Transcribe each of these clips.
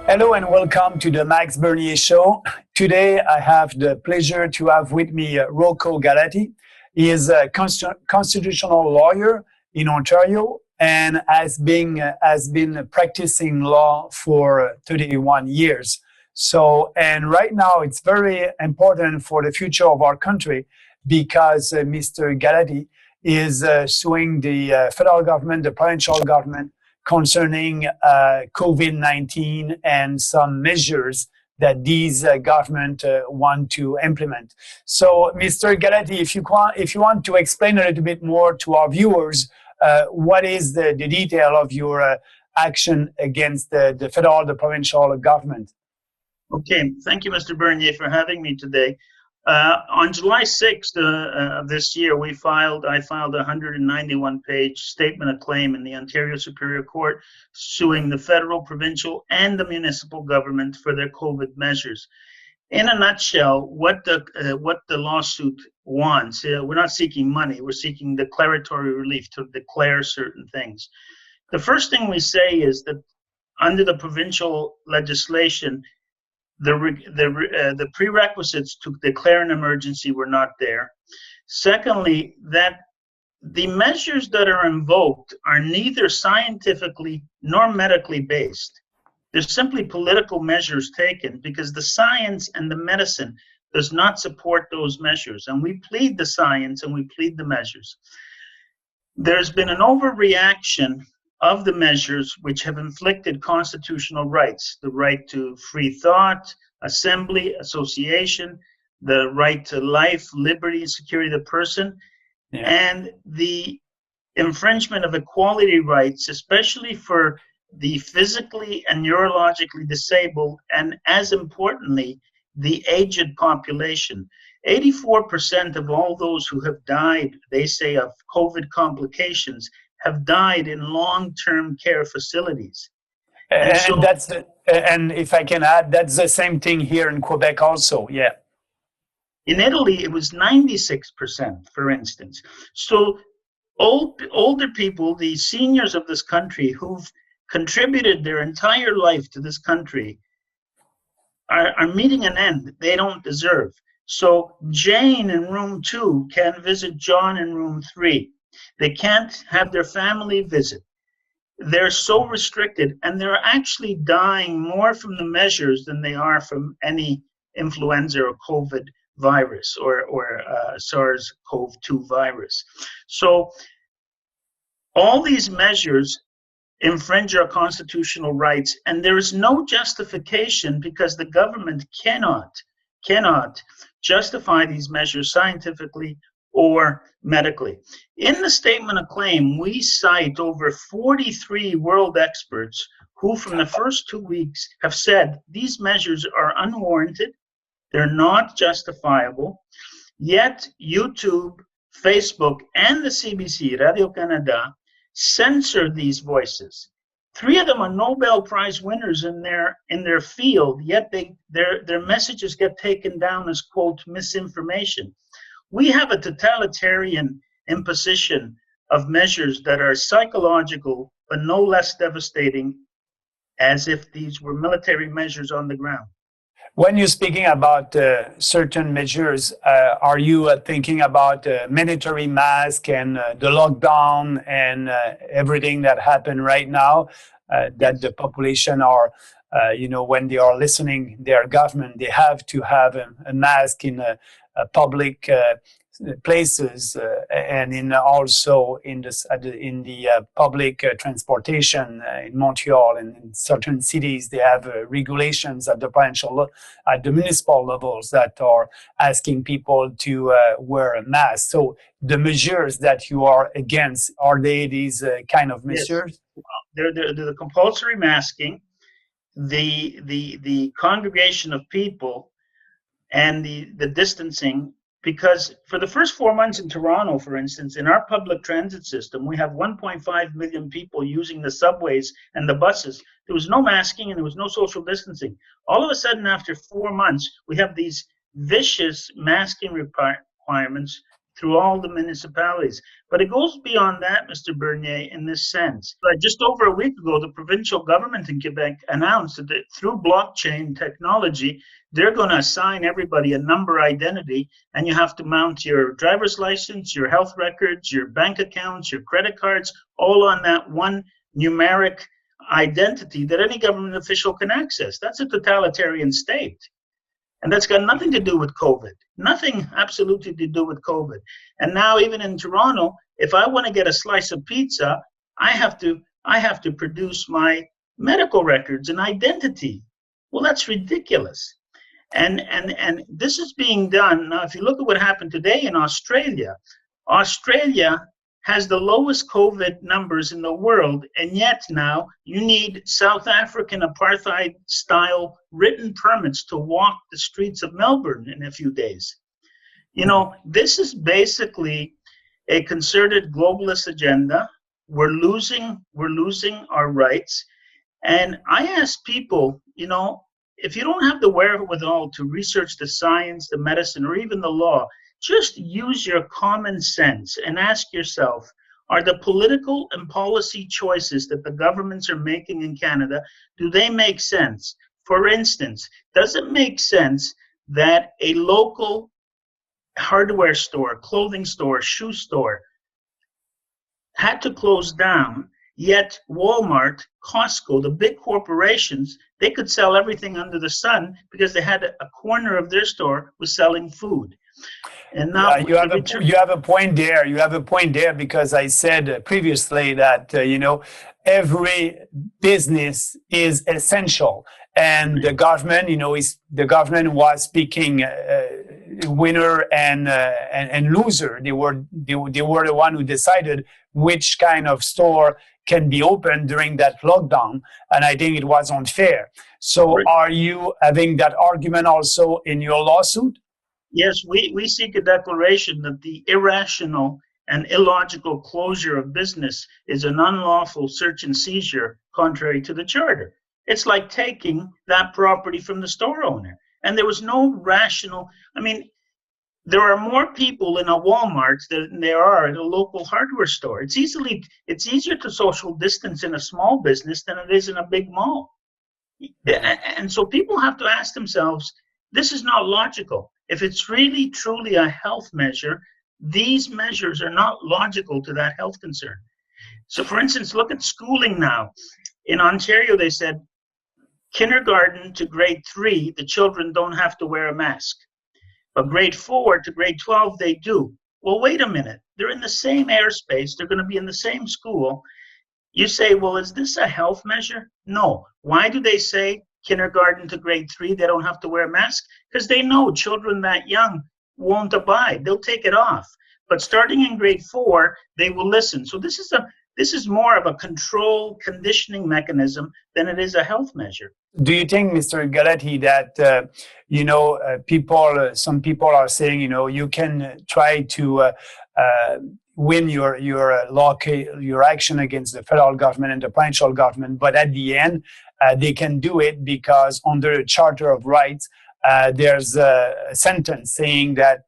Hello and welcome to the Max Bernier Show. Today I have the pleasure to have with me Rocco Galati. He is a constitutional lawyer in Ontario and has been practicing law for 31 years. And right now it's very important for the future of our country because Mr. Galati is suing the federal government, the provincial government, concerning COVID-19 and some measures that these government want to implement. So, Mr. Galati, if you want to explain a little bit more to our viewers, what is the detail of your action against the federal, the provincial government? Okay, thank you, Mr. Bernier, for having me today. On July 6th of this year, I filed a 191-page statement of claim in the Ontario Superior Court suing the federal, provincial, and the municipal government for their COVID measures. In a nutshell, what the lawsuit wants, we're not seeking money, we're seeking declaratory relief to declare certain things. The first thing we say is that under the provincial legislation, the prerequisites to declare an emergency were not there. Secondly, that the measures that are invoked are neither scientifically nor medically based. They're simply political measures taken because the science and the medicine does not support those measures. And we plead the science and we plead the measures. There's been an overreaction of the measures which have inflicted constitutional rights, the right to free thought, assembly, association, the right to life, liberty, and security of the person, and the infringement of equality rights, especially for the physically and neurologically disabled, and as importantly, the aged population. 84% of all those who have died, they say, of COVID complications have died in long-term care facilities. And if I can add, that's the same thing here in Quebec also, yeah. In Italy, it was 96%, for instance. So older people, the seniors of this country who've contributed their entire life to this country are meeting an end they don't deserve. So Jane in room 2 can visit John in room 3. They can't have their family visit. They're so restricted, and they're actually dying more from the measures than they are from any influenza or COVID virus or SARS-CoV-2 virus. So all these measures infringe our constitutional rights, and there is no justification because the government cannot justify these measures scientifically or medically. In the statement of claim, we cite over 43 world experts who from the first 2 weeks have said these measures are unwarranted, they're not justifiable, yet YouTube, Facebook, and the CBC, Radio-Canada, censor these voices. 3 of them are Nobel Prize winners in their field, yet their messages get taken down as, quote, misinformation. We have a totalitarian imposition of measures that are psychological, but no less devastating as if these were military measures on the ground. When you're speaking about certain measures, are you thinking about mandatory mask and the lockdown and everything that happened right now, that the population are, when they are listening their government, they have to have a mask in public places and also in the public transportation in Montreal and in certain cities. They have regulations at the municipal levels that are asking people to wear a mask. So the measures that you are against, are they these kind of measures? Yes. They're the compulsory masking, the congregation of people, and the distancing. Because for the first 4 months in Toronto, for instance, in our public transit system, we have 1.5 million people using the subways and the buses. There was no masking and there was no social distancing. All of a sudden, after 4 months, we have these vicious masking requirements through all the municipalities. But it goes beyond that, Mr. Bernier, in this sense. Just over a week ago, the provincial government in Quebec announced that through blockchain technology, they're going to assign everybody a number identity, and you have to mount your driver's license, your health records, your bank accounts, your credit cards, all on that one numeric identity that any government official can access. That's a totalitarian state. And that's got nothing to do with COVID. Nothing absolutely to do with COVID. And now even in Toronto, if I want to get a slice of pizza, I have to produce my medical records and identity. Well, that's ridiculous. And this is being done. Now, if you look at what happened today in Australia, Australia has the lowest COVID numbers in the world, and yet now you need South African apartheid-style written permits to walk the streets of Melbourne in a few days. You know, this is basically a concerted globalist agenda. We're losing our rights. And I ask people, you know, if you don't have the wherewithal to research the science, the medicine, or even the law, just use your common sense and ask yourself, are the political and policy choices that the governments are making in Canada, do they make sense? For instance, does it make sense that a local hardware store, clothing store, shoe store had to close down, yet Walmart, Costco, the big corporations, they could sell everything under the sun because they had a corner of their store was selling food? And now you have a point there. You have a point there because I said previously that every business is essential, and the government, the government was picking winner and loser. They were the one who decided which kind of store can be open during that lockdown, and I think it was unfair. So, are you having that argument also in your lawsuit? Yes, we seek a declaration that the irrational and illogical closure of business is an unlawful search and seizure contrary to the charter. It's like taking that property from the store owner. And there was no rational, there are more people in a Walmart than there are at a local hardware store. It's easier to social distance in a small business than it is in a big mall. And so people have to ask themselves, this is not logical. If it's really, truly a health measure, these measures are not logical to that health concern. So, for instance, look at schooling now. In Ontario, they said kindergarten to grade 3, the children don't have to wear a mask. But grade 4 to grade 12, they do. Well, wait a minute. They're in the same airspace. They're going to be in the same school. You say, well, is this a health measure? No. Why do they say kindergarten to grade 3, they don't have to wear a mask? Because they know children that young won't abide. They'll take it off. But starting in grade 4, they will listen. So this is more of a control conditioning mechanism than it is a health measure. Do you think, Mr. Galati, that some people are saying, you can try to win your action against the federal government and the provincial government, but at the end, they can do it because under the Charter of Rights, there's a sentence saying that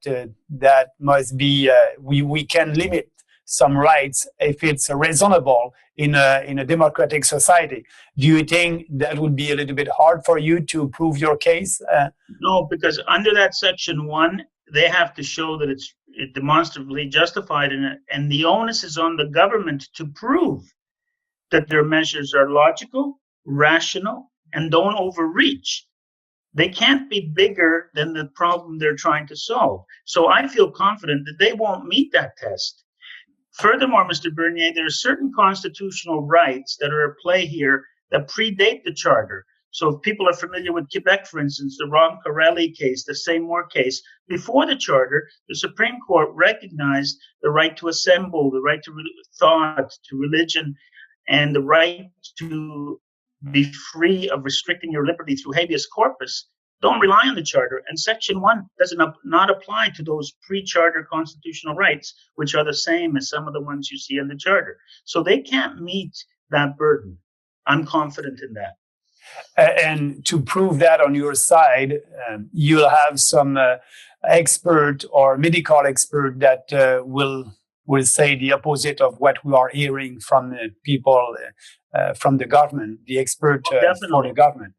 that must be we can limit some rights if it's reasonable in a democratic society. Do you think that would be a little bit hard for you to prove your case? No, because under that Section 1, they have to show that it's demonstrably justified in it, and the onus is on the government to prove that their measures are logical, rational, and don't overreach. They can't be bigger than the problem they're trying to solve. So I feel confident that they won't meet that test. Furthermore, Mr. Bernier, there are certain constitutional rights that are at play here that predate the Charter. So if people are familiar with Quebec, for instance, the Roncarelli case, the Seymour case, before the Charter, the Supreme Court recognized the right to assemble, the right to thought, to religion, and the right to be free of restricting your liberty through habeas corpus. Don't rely on the Charter. And Section 1 does not apply to those pre-Charter constitutional rights, which are the same as some of the ones you see in the Charter. So they can't meet that burden. I'm confident in that. And to prove that on your side, you'll have some expert or medical expert that will say the opposite of what we are hearing from people from the government, the expert for the Definitely. government.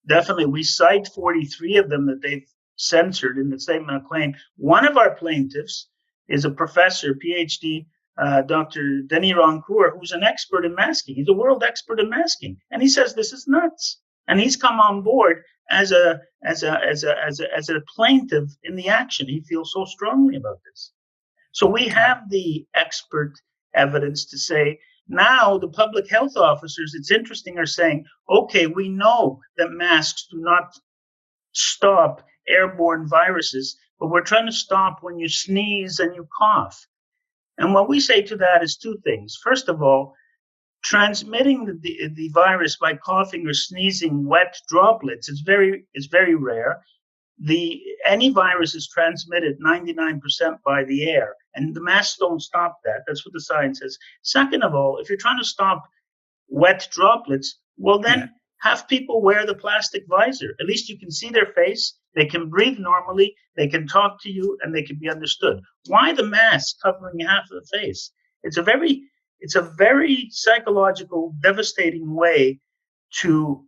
Definitely. We cite 43 of them that they've censored in the statement of claim. One of our plaintiffs is a professor, PhD, Dr. Denis Rancourt, who's an expert in masking. He's a world expert in masking. And he says this is nuts. And he's come on board as a plaintiff in the action. He feels so strongly about this. So we have the expert evidence to say now the public health officers, it's interesting, are saying, okay, we know that masks do not stop airborne viruses, but we're trying to stop when you sneeze and you cough. And what we say to that is two things. First of all, transmitting the virus by coughing or sneezing wet droplets is very rare. Any virus is transmitted 99% by the air, and the masks don't stop that. That's what the science says. Second of all, if you're trying to stop wet droplets, well, then have people wear the plastic visor. At least you can see their face. They can breathe normally. They can talk to you, and they can be understood. Why the mask covering half of the face? It's a very psychological, devastating way to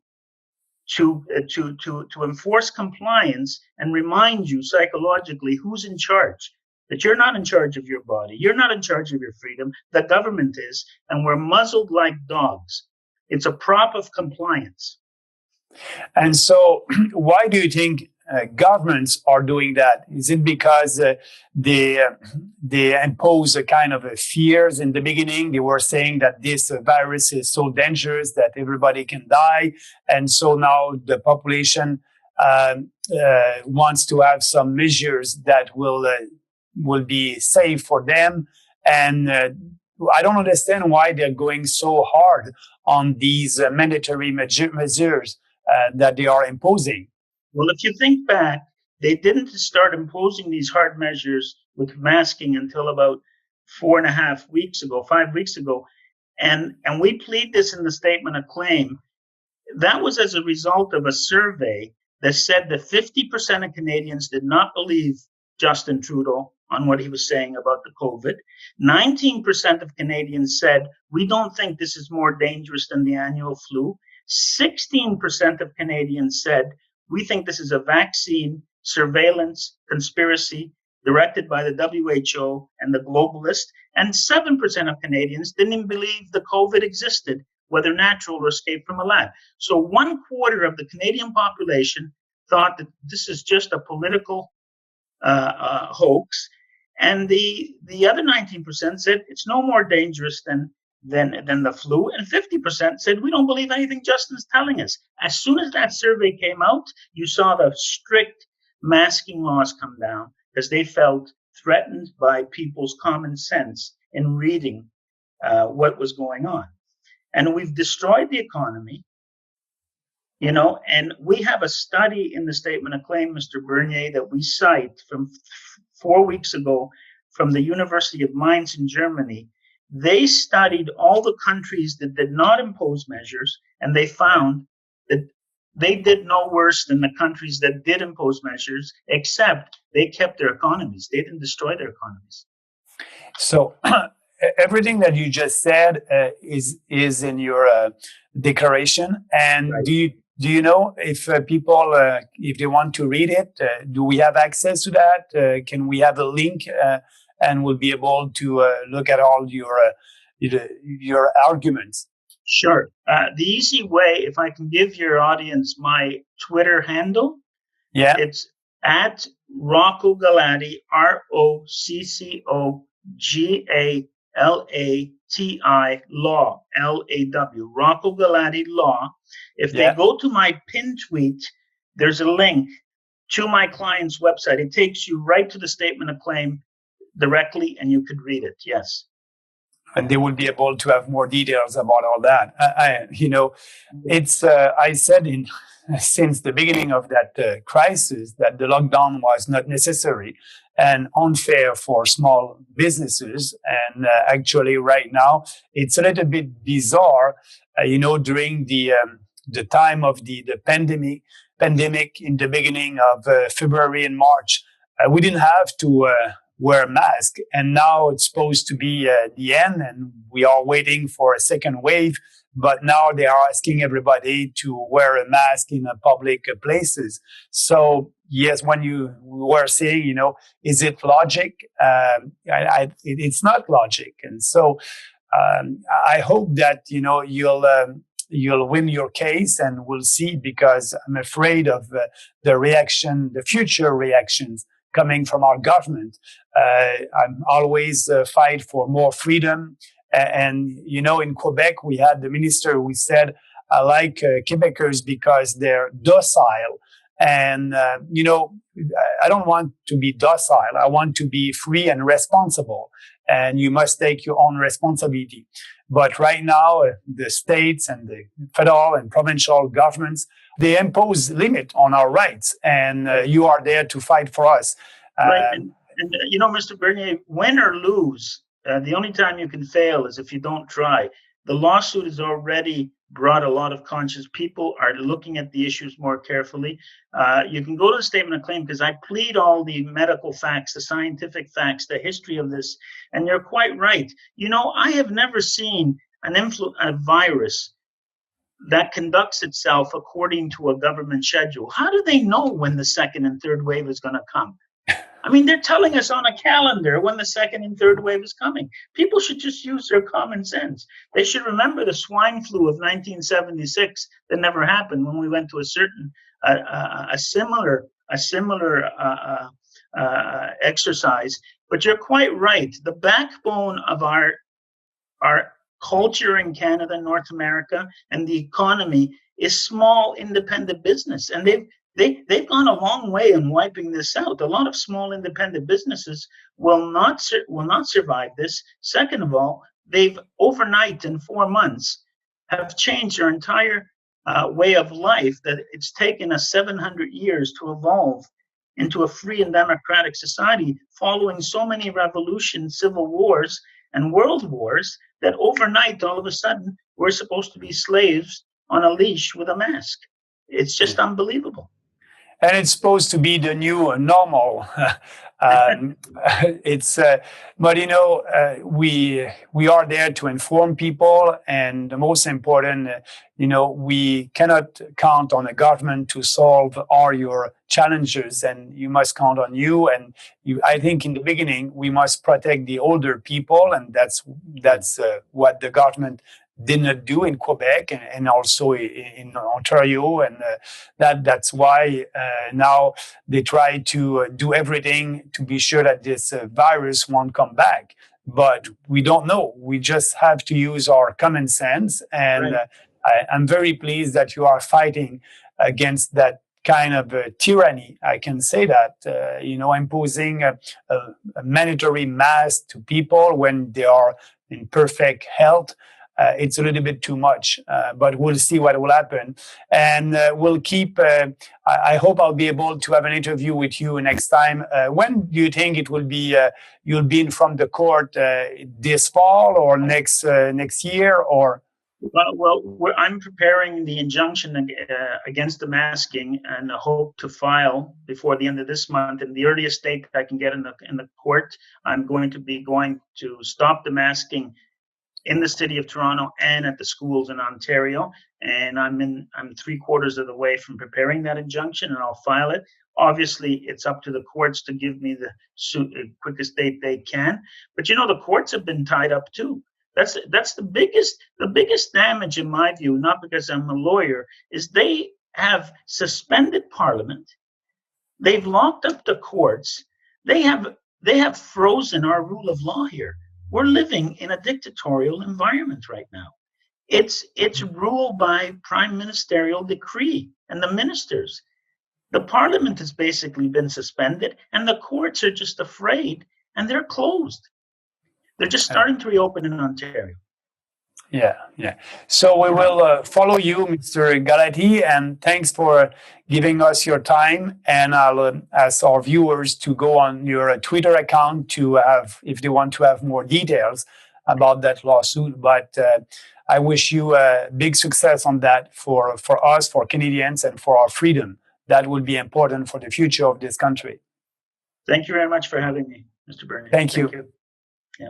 enforce compliance and remind you psychologically who's in charge, that you're not in charge of your body. You're not in charge of your freedom. The government is, and we're muzzled like dogs. It's a prop of compliance. And so why do you think governments are doing that? Is it because they impose a kind of fears in the beginning? They were saying that this virus is so dangerous that everybody can die. And so now the population wants to have some measures that will be safe for them. And I don't understand why they're going so hard on these mandatory measures that they are imposing. Well, if you think back, they didn't start imposing these hard measures with masking until about 5 weeks ago. And we plead this in the statement of claim. That was as a result of a survey that said that 50% of Canadians did not believe Justin Trudeau on what he was saying about the COVID. 19% of Canadians said, we don't think this is more dangerous than the annual flu. 16% of Canadians said, we think this is a vaccine surveillance conspiracy directed by the WHO and the globalists. And 7% of Canadians didn't even believe the COVID existed, whether natural or escaped from a lab. So 1/4 of the Canadian population thought that this is just a political hoax. And the other 19% said it's no more dangerous than the flu, and 50% said we don't believe anything Justin's telling us. As soon as that survey came out, you saw the strict masking laws come down because they felt threatened by people's common sense in reading what was going on. And we've destroyed the economy, and we have a study in the statement of claim, Mr. Bernier, that we cite from 4 weeks ago from the University of Mainz in Germany. They studied all the countries that did not impose measures, and they found that they did no worse than the countries that did impose measures, except they kept their economies. They didn't destroy their economies. So everything that you just said is in your declaration. And right. Do you know if people, if they want to read it, do we have access to that? Can we have a link? And we'll be able to look at all your arguments. Sure. The easy way, if I can give your audience my Twitter handle, it's at Rocco Galati, ROCCO GALATI Law, LAW, Rocco Galati Law. If they go to my pin tweet, there's a link to my client's website. It takes you right to the statement of claim directly, and you could read it. Yes. And they will be able to have more details about all that. It's I said since the beginning of that crisis that the lockdown was not necessary and unfair for small businesses. And actually, right now, it's a little bit bizarre. During the time of the pandemic in the beginning of February and March, we didn't have to wear a mask. And now it's supposed to be the end, and we are waiting for a second wave. But now they are asking everybody to wear a mask in public places. So yes, when you were saying, is it logic? It's not logic. And so I hope that, you'll win your case, and we'll see, because I'm afraid of the future reactions coming from our government. I'm always fight for more freedom. And, in Quebec, we had the minister who said, I like Quebecers because they're docile. And, I don't want to be docile. I want to be free and responsible. And you must take your own responsibility. But right now, the states and the federal and provincial governments, they impose limit on our rights. And you are there to fight for us. Right. And Mr. Bernier, win or lose, the only time you can fail is if you don't try. The lawsuit has already brought a lot of conscious people are looking at the issues more carefully. You can go to the statement of claim, because I plead all the medical facts, the scientific facts, the history of this. And you're quite right. I have never seen a virus that conducts itself according to a government schedule. How do they know when the second and third wave is going to come? I mean, they're telling us on a calendar when the second and third wave is coming. People should just use their common sense. They should remember the swine flu of 1976 that never happened, when we went to a similar exercise. But you're quite right. The backbone of our culture in Canada, North America, and the economy is small independent business, and they've gone a long way in wiping this out. A lot of small independent businesses will not survive this. Second of all, they've overnight, in 4 months, have changed their entire way of life. That it's taken us 700 years to evolve into a free and democratic society, following so many revolutions, civil wars, and world wars, that overnight, all of a sudden, we're supposed to be slaves on a leash with a mask. It's just unbelievable. And it's supposed to be the new normal. But we are there to inform people, and the most important, we cannot count on the government to solve all your challenges, and you must count on you. And I think in the beginning we must protect the older people, and that's what the government did not do in Quebec and also in Ontario, and that's why now they try to do everything to be sure that this virus won't come back. But we don't know. We just have to use our common sense, and Right. I'm very pleased that you are fighting against that kind of tyranny. I can say that, imposing a mandatory mask to people when they are in perfect health. It's a little bit too much, but we'll see what will happen. And we'll keep, I hope I'll be able to have an interview with you next time. When do you think it will be, you'll be in from the court this fall or next year, or? Well, I'm preparing the injunction against the masking, and I hope to file before the end of this month. And the earliest date I can get in the court, I'm going to stop the masking in the city of Toronto and at the schools in Ontario. And I'm 3/4 of the way from preparing that injunction, and I'll file it. Obviously, it's up to the courts to give me the quickest date they can. But the courts have been tied up too. That's the biggest damage, in my view, not because I'm a lawyer, is they have suspended Parliament. They've locked up the courts. They have frozen our rule of law here. We're living in a dictatorial environment right now. It's ruled by prime ministerial decree and the ministers. The Parliament has basically been suspended, and the courts are just afraid, and they're closed. They're just starting to reopen in Ontario. Yeah. So we will follow you, Mr. Galati, and thanks for giving us your time. And I'll ask our viewers to go on your Twitter account to have, if they want to have more details about that lawsuit. But I wish you a big success on that for us, for Canadians, and for our freedom. That will be important for the future of this country. Thank you very much for having me, Mr. Bernier. Thank you. Yeah.